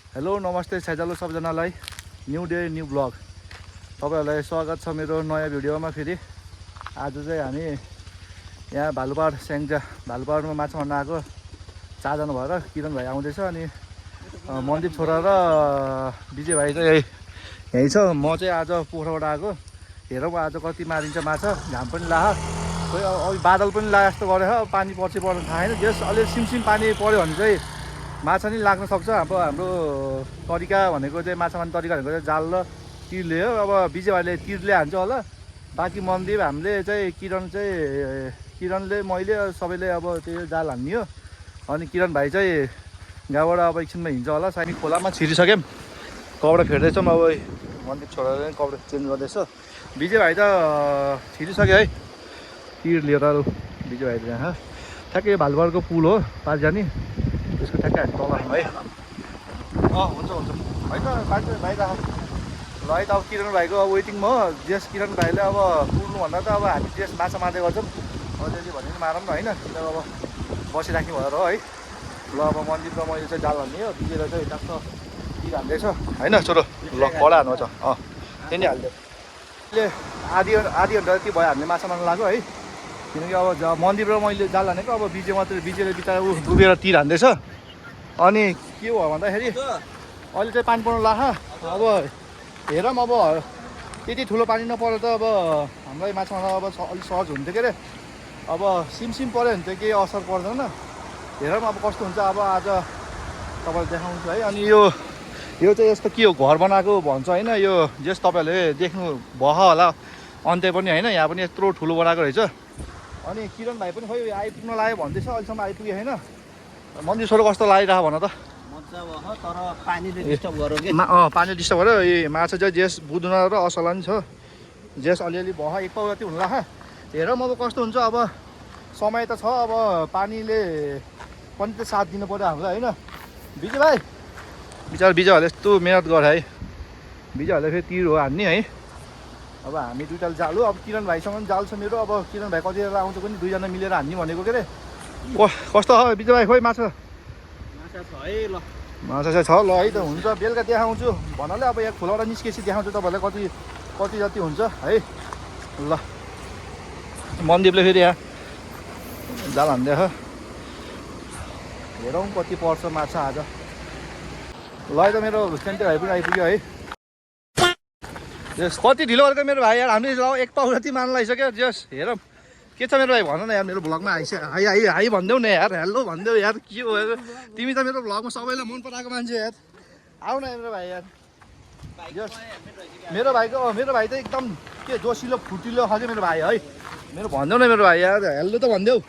Hello नमस्ते साइजालो सबजनालाई new day new blog तपाईहरुलाई स्वागत छ मेरो नयाँ भिडियोमा। फेरि आज चाहिँ हामी यहाँ भालुपाड स्याङ्जा भालुपाडमा माछा मार्न आएको 4 जना भएर किरण भाइ आउँदैछ अनि मनदीप छोरा र विजय भाइ चाहिँ यही छ। म चाहिँ आज पोखराबाट आएको। हेरौँ आज कति मारिन्छ माछा। घाम पनि लाह खोइ अब बादल पनि लागे जस्तो गरे पानी पर्छ पर्न थाहा छैन। जस अलि सिमसिम पानी पर्यो भने चाहिँ माछा नि लाग्न सक्छ। अब हाम्रो तरिका भनेको चाहिँ माछा मार्ने तरिका भनेको चाहिँ जाल र तिरले हो। अब विजय भाइले तिरले हान्छ होला, बाँकी मनदीप हामीले चाहिँ किरणले मैले सबैले अब त्यो जाल हान्ने हो। अनि किरण भाइ चाहिँ गाउँबाट अब एकछिनमा हिँड्छ होला। साइनी खोलामा छिरिसक्यौँ, कपडा फेर्दैछौँ। अब मनदीप छोराले कपडा चेन्ज गर्दैछ। विजय भाइ त छिरिसक्यो है तिर लिएर। विजय भाइ यहाँ ठ्याक्कै भालुपाडको पुल हो पार जाने, त्यसको ठ्याक्कै हामी तल है। हुन्छ हुन्छ है त बाटो भाइ राख ल है त। अब किरण भाइको अब वेटिङमा हो। जेस किरण भाइले अब पुग्नुभन्दा त अब हामी जेस माछा मार्दै गर्छौँ। अलिअलि भने पनि मारौँ न होइन, किन अब बसिराख्ने भएर हो है। ल अब मनदीप र मैले चाहिँ जाल हान्ने हो, विजयले चाहिँ टक्क तिर हान्दैछ होइन छोरो। ल कडा हान्नु छ त्यही नै हालिदियो। अहिले आधी घन्टा जति भयो हामीले माछा मार्न लाग्यो है। किनकि अब मनदीप र मैले जाल हानेको, अब विजयले बिचरा डुबेर तिर हान्दैछ। अनि के भयो भन्दाखेरि अहिले चाहिँ पानी पर्नु लाग्छ। अब हेरौँ अब त्यति ठुलो पानी नपरेर त अब हामीलाई माछा मार्न अब अलिक सहज हुन्थ्यो के अरे। अब सिमसिम पऱ्यो भने चाहिँ केही असर पर्दैन। हेरौँ अब कस्तो हुन्छ। अब आज तपाईँलाई देखाउँछु है। अनि यो चाहिँ यस्तो के हो घर बनाएको भन्छ होइन। यो जस तपाईँहरूले देख्नु भयो होला अन्त्य पनि होइन। यहाँ पनि यत्रो ठुलो बनाएको रहेछ। अनि किरण भाइ पनि खोइ आइपुग्न लाग्यो भन्दैछ, अहिलेसम्म आइपुग्यो होइन। मन्दिर छोरो कस्तो लागिरहेको भन त। मजा भयो तर पानीले डिस्टर्ब गर्यो कि। पानी डिस्टर्ब गर्यो। ए माछा चाहिँ जेस बुदुना र असला नि छ। जेस अलिअलि भयो एक पाउ जति हुनु लाग्छ। हेरौँ अब कस्तो हुन्छ। अब समय त छ, अब पानीले पनि त साथ दिनु पऱ्यो हामीलाई होइन। विजय भाइ विजय भाइले यस्तो मिहिनेत गरे है। विजय भाइले फेरि तिर हो हान्ने है। अब हामी दुइटाले जाल हो। अब किरण भाइसँग पनि जाल छ मेरो। अब किरण भाइ कति बेला आउँछ पनि 2 जना मिलेर हान्ने भनेको के अरे। कस्तो हो विजय भाइ खोइ माछा छ है। ल माछा चाहिँ छ ल है त हुन्छ। बेलुका देखाउँछु भन्नाले अब यहाँ खोलाबाट निस्केपछि देखाउँछु तपाईँहरूलाई कति जति हुन्छ है। ल मनदीपले फेरि यहाँ जाल हान्दैछ। हेरौँ कति पर्छ माछा आज। ल है त मेरो सेन्टर भाइ पनि आइपुग्यो है। जस कति ढिलो गरेको मेरो भाइ यार। हामीले एक पाउ जति मार्न लागिसक्यो। जस हेरौँ के छ मेरो भाइ भन न यार। मेरो भ्लगमा हाई भनिदेऊ न यार। हेलो भनिदेऊ यार। के हो तिमी त मेरो भ्लगमा सबैलाई मन पराएको मान्छे यार। आऊ न मेरो भाइ यार। जस मेरो भाइ त एकदम के जोसिलो फुर्तिलो खालको मेरो भाइ है। मेरो भनिदेऊ न मेरो भाइ यार। हेलो त भनिदेऊ।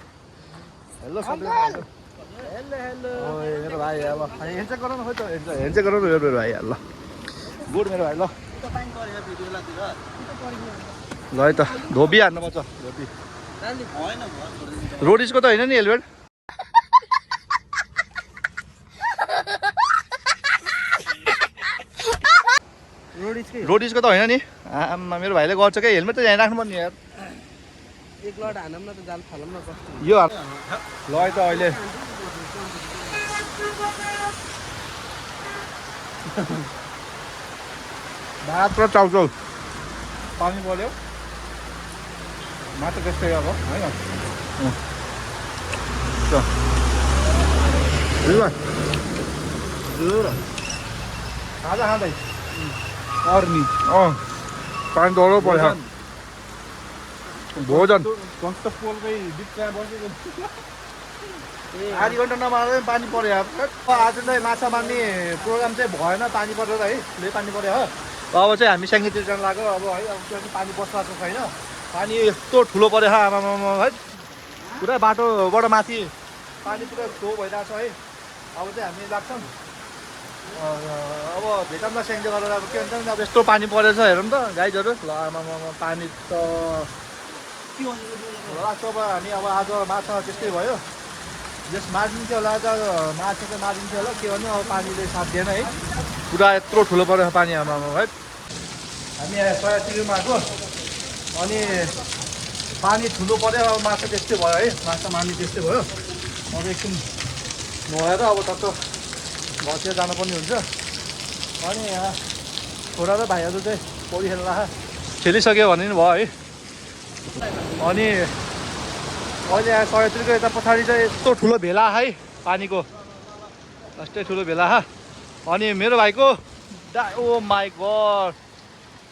हेलो सबैलाई हेलो मेरो भाइ अब हेन्चेक गरौँ न। खोइ त हेन्चेक गरौँ न मेरो भाइ यार। ल गुड मेरो भाइ। ल ल है त धोबी हान्नुपर्छ। धोबी रोडिसको त होइन नि हेलमेट। रोडिसको त होइन नि। आमा मेरो भाइले गर्छ क्या। हेलमेट त यहाँ राख्नुपर्ने यार। एक लट हानौँ न त जाल फालौँ न कस्तो यो ल है त अहिले भात र चाउचाउ पानी पर्यो मात्र त्यस्तै अब होइन। खाजा खाँदै अर्नी पानी डरो पर्छ। भोजन पोलकै बिचमा बसेको आधी घन्टा नमार्दै पानी पर्यो। आज चाहिँ माछा मार्ने प्रोग्राम चाहिँ भएन पानी परेर है। ले पानी पर्यो हो। अब चाहिँ हामी स्याङ्गीतिर जानु लाग्यो अब है। अब त्यो पानी बस्नु छैन। पानी यस्तो ठुलो पऱ्यो आमामा है। पुरा बाटोबाट माथि पानी पुरा फ्लो भइरहेको छ है। अब चाहिँ हामी लाग्छौँ। अब भेटौँ न स्याङ्जा गरेर। अब के भन्छ अब यस्तो पानी परेछ हेरौँ त गाइजहरू। ल आमामा पानी त लाग्छ। अब हामी अब आज माछा त्यस्तै भयो। जस मारिन्थ्यो होला आज माछा चाहिँ मारिन्थ्यो होला। के भन्नु अब पानीले साथ दिएन है। पुरा यत्रो ठुलो परेछ पानी आमामा है। हामी सयातिरमा आएको अनि पानी ठुलो पऱ्यो। अब माछा त्यस्तै भयो है। माछा मार्ने त्यस्तै भयो। अब एकछिन नुहाएर अब टक्क घरतिर जानुपर्ने हुन्छ। अनि यहाँ छोरा र भाइहरू चाहिँ पौडी खेल्न खेलिसक्यो भने नि भयो है। अनि अहिले यहाँ सयत्रीको यता पछाडि चाहिँ यस्तो ठुलो भेला है पानीको, यस्तै ठुलो भेला। अनि मेरो भाइको ओ माई गड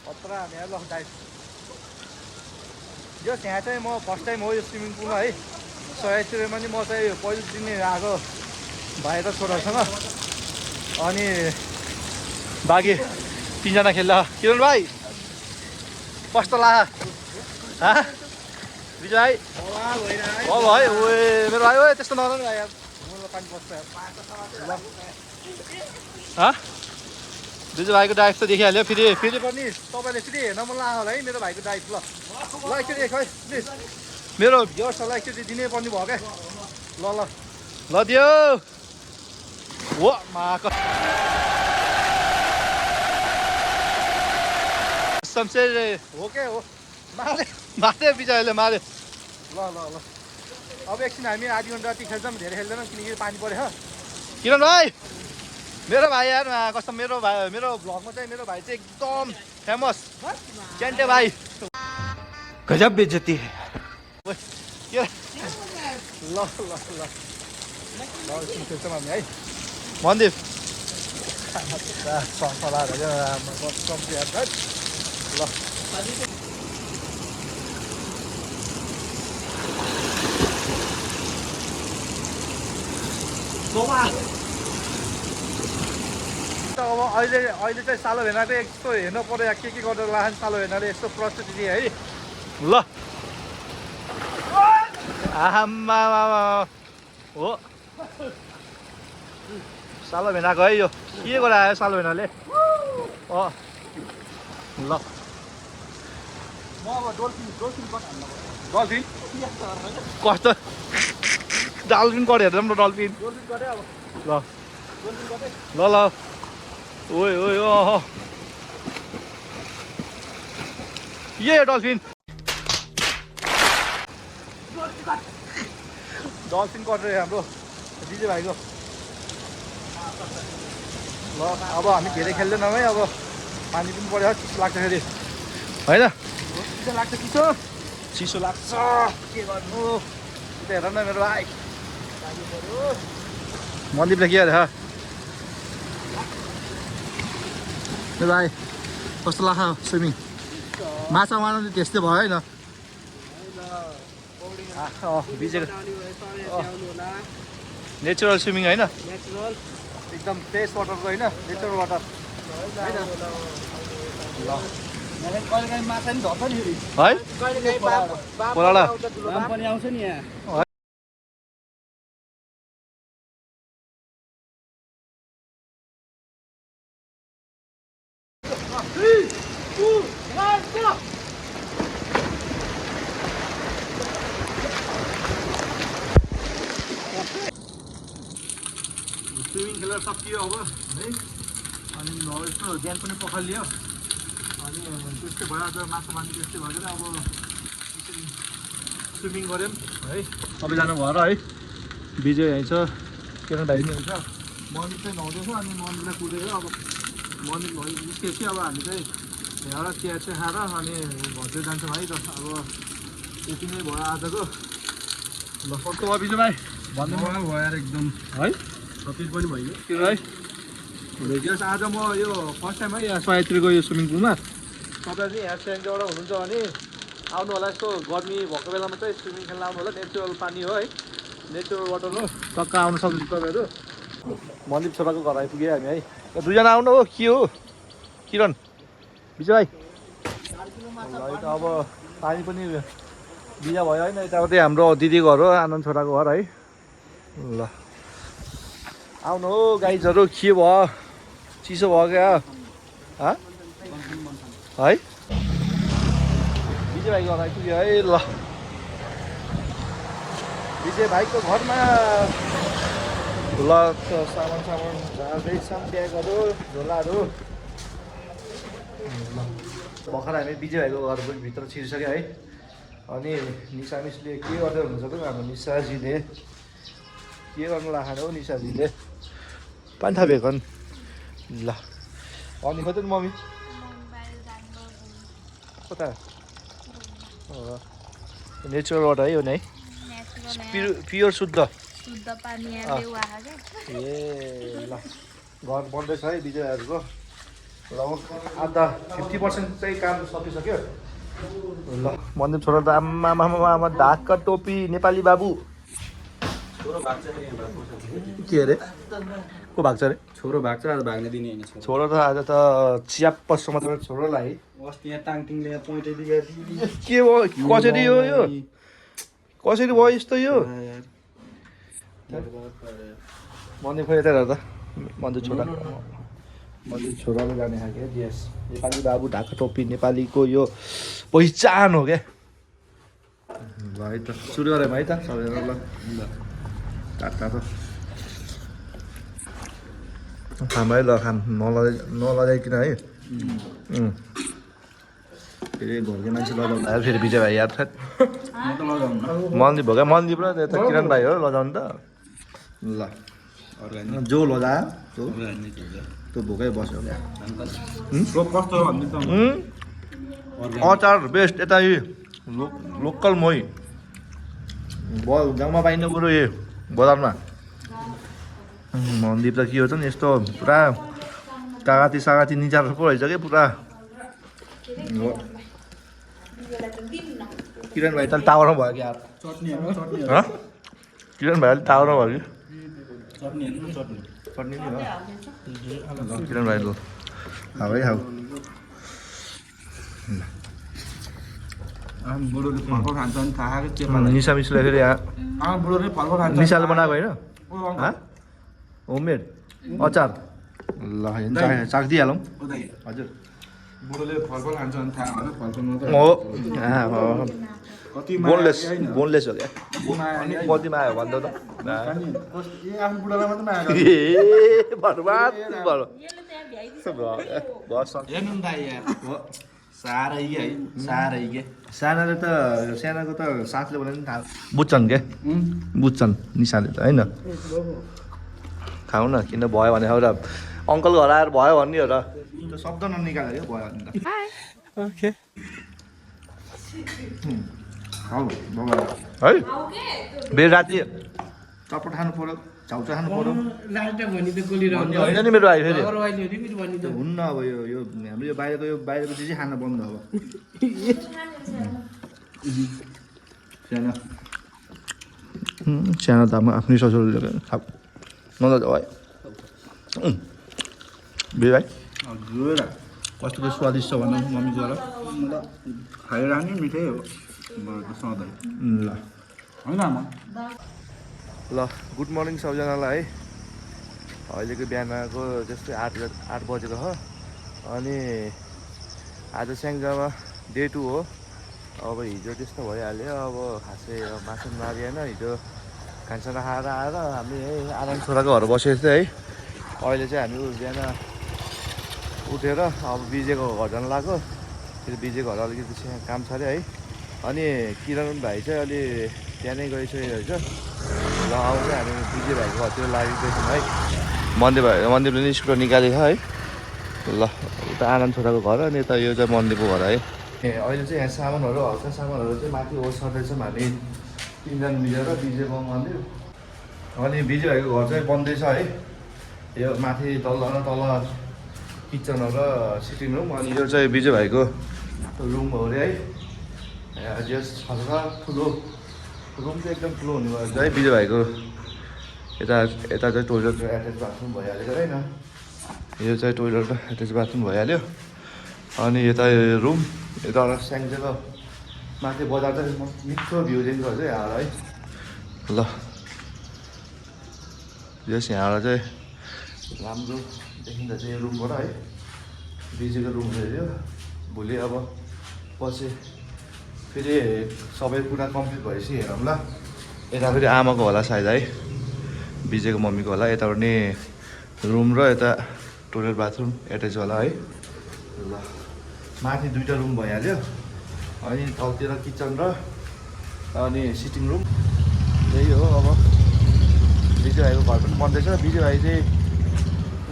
खतरा यहाँ ल डाइभ। यो त्यहाँ चाहिँ म फर्स्ट टाइम हो यो स्विमिङ पुलमा है। सयत्रीमा नि म चाहिँ पहिलो दिन आएको भाइ र छोरासँग। अनि बाँकी 3 जना खेल्दा किरण भाइ कस्तो लाग्यो विजय भाइ? हो भाइ ओए मेरो भाइ ओए त्यस्तो नगर्नु भाइ यार, पानी पर्छ यार। विजय भाइको डाइभ त देखिहाल्यो। फेरि पनि तपाईँले फेरि हेर्न मन लाग्यो होला है मेरो भाइको डाइभ। ल एकचोटि खै प्लिज मेरो भ्युअर्सहरूलाई एकचोटि दिनै पर्ने भयो क्या। ल दियो हो माको शमशेर हो क्या हो मारे विजयले मारे। ल अब एकछिन हामी आधी घन्टा जति खेल्छौँ, धेरै खेल्दैनौँ किनकि पानी पऱ्यो। किरण भाइ मेरो भाइ यार कस्तो मेरो भ्लगमा चाहिँ मेरो भाइ चाहिँ एकदम फेमस च्यान्टे भाइ। गजब बेइज्जती है। ल एकछिन खेल्छौँ हामी है। मन्दिर ल अब अहिले चाहिँ सालो भेनाले यस्तो हेर्नु पर्यो के गरेर लाखान सालो भेनाले यस्तो प्रस्तुति दिए है। ल आमा हो सालो भेनाको है यो के गरायो सालो भेनाले। ल म अब डल्फिन कस्तो डल्फिन गऱ्यो हेर्दा पनि डल्फिन ल ओए ये डल्फिन गरेर हाम्रो विजय भाइको। ल अब हामी धेरै खेल्दैनौँ है। अब पानी पनि पऱ्यो चिसो लाग्छ फेरि होइन। चिसो लाग्छ के गर्नु हेर न मेरो भाइ। मन्दिरले के अरे मेरो भाइ कस्तो लाग्छ स्विमिङ? माछा मार्नु त्यस्तै भयो होइन। विजय नेचुरल स्विमिङ होइन, एकदम फ्रेस वाटरको होइन, नेचुरल वाटर कहिलेकाहीँ माछा नि झर्छ नि है। पोलाडा पनि आउँछ नि यहाँ। स्विमिङ खेलेर सकियो अब है। अनि यस्तो ज्यान पनि पखालियो। अनि त्यस्तै भयो आज माछा मार्ने त्यस्तै भएर अब स्विमिङ गऱ्यौँ है। सबैजना भएर है। विजय यहीँ छ, किरण भाइ पनि हुन्छ। मन्दिर चाहिँ नुहाउँदैछ अनि मन्दिरलाई कुदेर अब मन्दिर निस्केपछि अब हामी चाहिँ यहाँबाट चिया चाहिँ खाएर अनि घरतिर जान्छौँ है त। अब यति नै भयो आजको। ल कस्तो भयो विजय भाइ? भन्नु भयो यार एकदम है। सपिस पनि भइयो के है। भेटियोस् आज म यो फर्स्ट टाइम है यहाँ सयत्रीको यो स्विमिङ पुलमा। तपाईँहरू चाहिँ यहाँ स्याङ्जाबाट हुनुहुन्छ भने आउनु होला। यस्तो गर्मी भएको बेलामा चाहिँ स्विमिङ खेल्न आउनु होला। नेचुरल पानी हो है, नेचुरल वाटर हो। टक्क आउनु सक्नुहुन्छ तपाईँहरू। मन्दिर छोराको घर आइपुग्यो हामी है। 2 जना आउनु हो के हो किरण विजय भाइ? अब पानी पनि बिहा भयो होइन। यतापट्टि हाम्रो दिदी घर हो, आनन्द छोराको घर है। ल आउनु हो गाइजहरू। के भयो चिसो भयो क्या है। विजय भाइको घर आइपुग्यो है। ल विजय भाइको घरमा ल सामान झार्दैछौँ ब्यागहरू झोलाहरू। भर्खर हामी विजय भाइको घर पनि भित्र छिरिसक्यो है। अनि निशा मिसले के गर्दै हुनुहुन्छ त हाम्रो निशाजीले? के गर्नु लाग्यो हो निशाजीले? पानी थापेको ल अनि खोइ त नि मम्मी कता नेचुरल वाटर है यो नै प्योर शुद्ध पानी ए ल घर बन्दैछ है विजयहरूको र आधा 50% चाहिँ काम सकिसक्यो ल मन्दिर छोरा त आमा ढाका टोपी नेपाली बाबु के अरे को भाग्छ अरे छोरो भाग्छ आज भाग्ने दिने हैन छोरो त आज त च्याप्पस मात्र छोरोलाई अस्ति यहाँ टाङटिङले पोइन्टै दिए के भयो कसरी हो यो कसरी भयो यस्तो यो मन्दिर खोइ यता हेर त मन्दिर छोराले जाने खालको यस नेपाली बाबु ढाका टोपी नेपालीको यो पहिचान हो क्या ल है त सुरु गरौँ है त सबैजना ल टाटा त खाम है ल खाम नलजाइकन है फेरि घरको मान्छे लजाउँदा फेरि विजय भाइ याद खात म त लगाउन मन्दिर भयो क्या मन्दिर र यता किरण भाइ हो लजाउनु त ल अर्गानिक जो लजा जो अर्गानिक त्यो भोकै बस्यो सो कस्तो हो भन्नु त अचार बेस्ट यता यी लोकल मही गाउँमा पाइने कुरो यो बजारमा मन्दिर त के हो त नि यस्तो पुरा कागती सागाती निचार पो रहेछ कि पुरा किरण भाइ त टावरमा भयो कि यार चटनीहरु किरण भाइ अलिक टावरमा भयो कि चटनीहरु चटनी नि हो किरण भाइ ल हाउ है हाउ आम बुढोले फलफल खान्छ नि थाहा के चेपा निसा मिसले फेरि यहाँ आम बुढोले फलफल खान्छ निसाले बनाएको होइन ओ अङ्कल होममेड अचार ल चाक दिइहालौँ उतै हजुर बुढोले फलफल खान्छ नि थाहा होइन फलफल मात्र हो कति बोनलेस बोनलेस हो क्या अनि कतिमा आयो भन्दा त ए आफ्नो बुढालाई मात्र मागेको ए बर्बाद भयो हेर्नु नि दाइ यार साह्रै के है साह्रै के सानाले त सानाको त साथले भने पनि थाहा बुझ्छन् क्या बुझ्छन् निसाले त होइन खाऊ न किन भयो भने एउटा अङ्कल घर आएर भयो भन्ने हो र त्यो शब्द ननिकालेर भयो भने त ओके हौ बाबा है बेर राति चपट खानु पऱ्यो झाउचा खानु पऱ्यो लाइट भनी त गोली भन्ने होइन नि मेरो भाइ फेरि अरूवाइले हो नि फेरि भनी त हुन्न अब यो हाम्रो यो बाहिरको चिजै खान बन्द अब सानो सानो त आफ्नै ससुरले खाऊ नजाऊ है बे भाइ हजुर कस्तो के स्वादिष्ट भनौँ मम्मीको र खाएर नि मिठै हो मलाई त सधैँ ल होइन आमा ल गुड मर्निङ सबैजनालाई है अहिलेको बिहानको जस्तै 8 बजेको हो अनि आज स्याङ्जामा डे 2 हो अब हिजो त्यस्तो भइहाल्यो अब खासै मासु मारिएन हिजो खानसाना खाएर आएर हामी यही आनन्द छोराको घर बसेको थियो है अहिले चाहिँ हामी बिहान उठेर अब बिजेको घर जानु लाग्यो फेरि बिजेको घर अलिकति काम छ अरे है अनि किरण भाइ चाहिँ अलि त्यहाँ नै गइसकेको रहेछ ल अब चाहिँ हामी बिजे भाइको घरतिर लागिरहेछौँ है मन्दिरले नि स्कुटर निकालेको छ है ल उता आनन्द छोराको घर अनि यता यो चाहिँ मन्दिरको घर है ए अहिले चाहिँ यहाँ सामानहरू हल्का सामानहरू चाहिँ माथि ओर्छौँ हामी 3 जना मिलेर बिजेको मन्दिर अनि बिजे भाइको घर चाहिँ बन्दैछ है यो माथि तल किचन र सिटिङ रुम अनि यो चाहिँ बिजे भाइको रुम हो अरे है यस ठुलो रुम चाहिँ एकदम ठुलो हुने भयो है बिजे भाइको यता चाहिँ टोइलेट र एट्याच बाथरुम भइहाल्यो होइन यो चाहिँ टोइलेट र एट्याच बाथरुम भइहाल्यो अनि यता रुम यता स्याङ्जेको माथि बजार चाहिँ मिठो भ्यू देखिन्छ चाहिँ यहाँ है ल यस यहाँबाट चाहिँ राम्रो देखिन्छ चाहिँ यो रुमबाट है बिजेको रुम हेऱ्यो भोलि अब पछि फेरि सबै कुरा कम्प्लिट भएपछि हेरौँ ल यता फेरि आमाको होला सायद है बिजेको मम्मीको होला यताबाट नि रुम र यता टोइलेट बाथरुम एट्याच होला है ल माथि 2टा रुम भइहाल्यो अनि तलतिर किचन र अनि सिटिङ रुम त्यही हो अब बिजे भाइको घर पनि बन्दैछ बिजे भाइ चाहिँ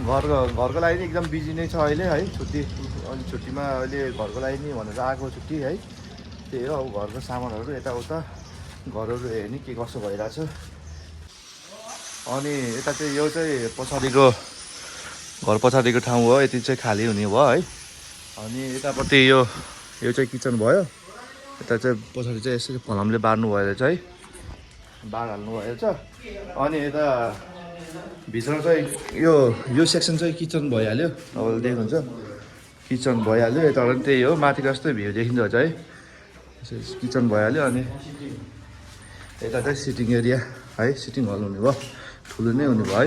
घरको लागि एकदम बिजी नै छ अहिले है छुट्टी अनि छुट्टीमा अहिले घरको लागि नि भनेर आएको छुट्टी है त्यही हो अब घरको सामानहरू यताउता घरहरू हेर्ने के कसो भइरहेछ अनि यता चाहिँ यो चाहिँ पछाडिको घर पछाडिको ठाउँ हो यति चाहिँ खाली हुने भयो है अनि यतापट्टि यो चाहिँ किचन भयो यता चाहिँ पछाडि चाहिँ यसरी फलामले बार्नु भएर चाहिँ बार हाल्नु भएछ अनि यता भित्र चाहिँ यो सेक्सन चाहिँ किचन भइहाल्यो तपाईँले देख्नुहुन्छ किचन भइहाल्यो यताबाट त्यही हो माथि जस्तै भ्यू देखिन्छ है किचन भइहाल्यो अनि यता चाहिँ सिटिङ एरिया है सिटिङ हल हुने भयो ठुलो नै हुने भयो है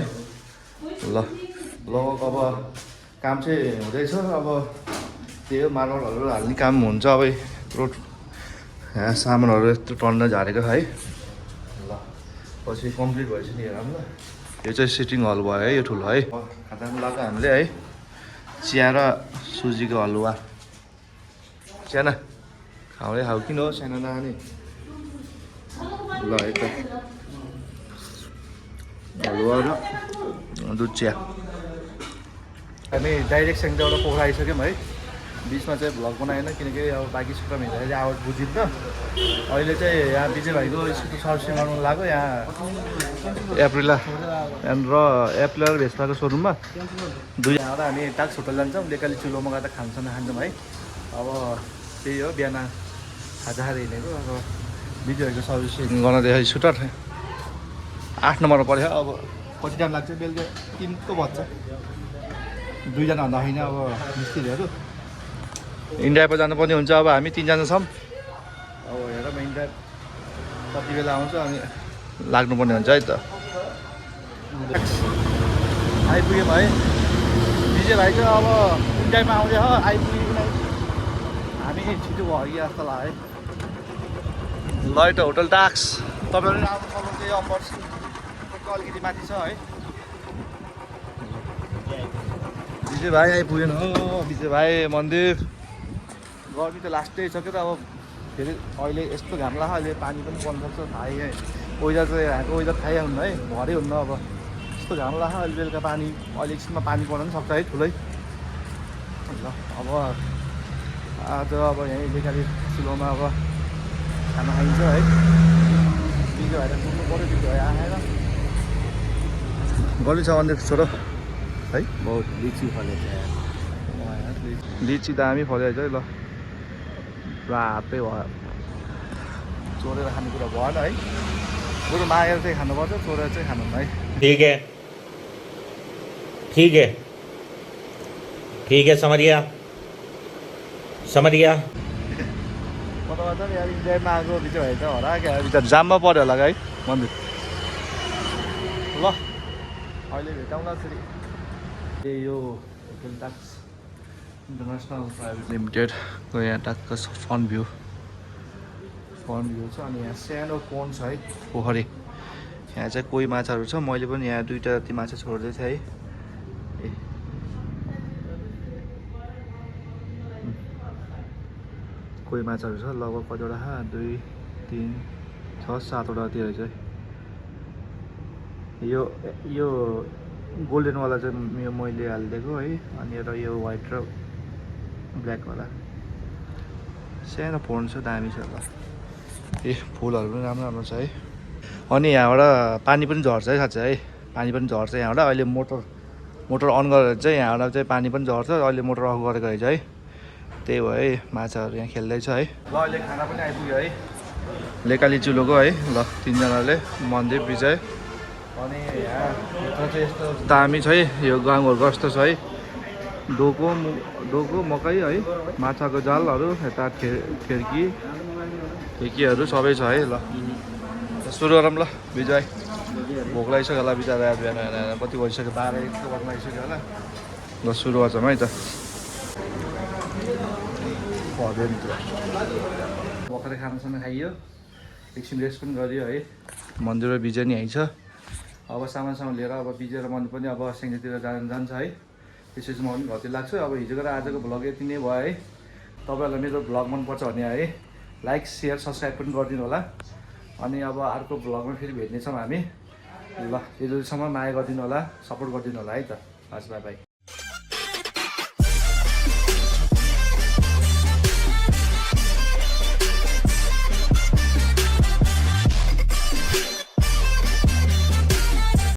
ल अब काम चाहिँ हुँदैछ अब त्यही हो मार्बलहरू हाल्ने काम हुन्छ अब रोड यहाँ सामानहरू यस्तो टन्न झारेको है ल पछि कम्प्लिट भएछ नि हेरौँ ल यो चाहिँ सिटिङ हल भयो है यो ठुलो है खानामा लगाएको हामीले है चिया र सुजीको हलुवा सानो खाउँदै खाऊ किन हो सानो नानी ल यता हलुवा र दुध चिया हामी डाइरेक्ट सेङ्जाबाट पोखरा आइसक्यौँ है बिचमा चाहिँ भ्लग बनाएन किनकि अब बाँकी सुक्का मिलेर चाहिँ आवाज बुझिन्छ अहिले चाहिँ यहाँ विजय भाइको स्कुटी सर्भिसिङ गर्नु लाग्यो यहाँ एप्रिल र भेस्पाको सोरुममा दुईजनाबाट हामी टाक्स होटल जान्छौँ लेकाली चुलोमा गएर खान्छौँ खान्छौँ है अब त्यही हो बिहान खाजा खाएर हिँडेको अब विजय भाइको सर्भिसिङ गर्नदेखि सुटर 8 नम्बरमा पऱ्यो अब कति टाइम लाग्छ बेलुका 3 पो बज्छ दुईजना भन्दा होइन अब मिस्त्रीहरू इन्डिया पो जानुपर्ने हुन्छ अब हामी 3जना छौँ अब हेरौँ इन्डिया कति बेला आउँछ अनि लाग्नुपर्ने हुन्छ है त आइपुग्यौँ है विजय भाइ चाहिँ अब इन्डियामा आउँदै हो आइपुग्यो हामी छिटो भयो कि जस्तो लाग्यो है ल त होटल टाक्स तपाईँहरू आउनु सक्नु चाहिँ अम्बर अलिकति माथि छ है विजय भाइ आइपुगेन हो विजय भाइ मन्दिर गर्मी त लास्टै छ के त अब फेरि अहिले यस्तो घाम लाग्छ अहिले पानी पनि बन्द छ थाहै है वेदर चाहिँ यहाँको वेदर थाहै हुन्न है भरै हुन्न अब यस्तो घाम लाग्छ अहिले बेलुका पानी अहिले एकछिनमा पानी पर्न पनि सक्छ है ठुलै ल अब आज अब यहीँ लेखाली चुलोमा अब खाना खाइन्छ है विजय भाइलाई पुग्नु पऱ्यो विजय भाइ आएर गली छ अन्त छोरो है बहुत लिची फलेको छ लिची दामी फलेको छ है ल पुरा हातै भयो चोरेर खानेकुरा भएन है बरु मागेर चाहिँ खानुपर्छ चोरेर चाहिँ खानु है ठीक है समझ गया कता नि यार इन्डियामा आएको विजय भाइ त हरा क्या विचार जाममा पऱ्यो होला है मन्दिर ल अहिले भेटौँला फेरि ए यो होटल टाक्स इन्टरनेसनल प्राइभेट लिमिटेडको यहाँ टक्क फन भ्यू छ अनि यहाँ सानो कोन छ है पोखरी यहाँ चाहिँ कोही माछाहरू छ मैले पनि यहाँ 2टा जति माछा छोड्दै थिएँ है कोही माछाहरू छ लगभग कतिवटा 2 3 6 7वटा जति रहेछ है यो गोल्डनवाला चाहिँ यो मैले हालिदिएको है अनि एउटा यो व्हाइट र ब्ल्याकवाला सानो फोन छ दामी छ ल फुलहरू पनि राम्रो राम्रो छ है अनि यहाँबाट पानी पनि झर्छ है साँच्चै है पानी पनि झर्छ यहाँबाट अहिले मोटर अन गरेर चाहिँ यहाँबाट चाहिँ पानी पनि झर्छ अहिले मोटर अफ गरेको रहेछ है त्यही भयो है माछाहरू यहाँ खेल्दैछ है ल अहिले खाना पनि आइपुग्यो है लेकाली चुलोको है ल 3जनाले मन्दिर विजय अनि यहाँ चाहिँ यस्तो दामी छ है यो गाउँघरको जस्तो छ है डोको मकै है माछाको जालहरू यता खिर्कीहरू सबै छ है ल सुरु गरौँ ल विजय भोक लागिसक्यो होला बिचरा बिहान कति भइसक्यो 12-1 बज्न लागिसक्यो होला ल सुरु गर्छौँ है त भर्खरै खानासाना खाइयो एकछिन रेस्ट पनि गरियो है मन्दिर र विजय नि आइछ अब सामान लिएर अब विजय र मन्दिर पनि अब सेङ्जातिर जान्छ है त्यसपछि म पनि घरतिर लाग्छु अब हिजोको र आजको भ्लग यति नै भयो है तपाईँहरूलाई मेरो भ्लग मनपर्छ भने है लाइक सेयर सब्सक्राइब पनि गरिदिनु होला अनि अब अर्को भ्लगमा फेरि भेट्नेछौँ हामी ल त्यतिसम्म माया गरिदिनु होला सपोर्ट गरिदिनु होला है त हस् बाई बाई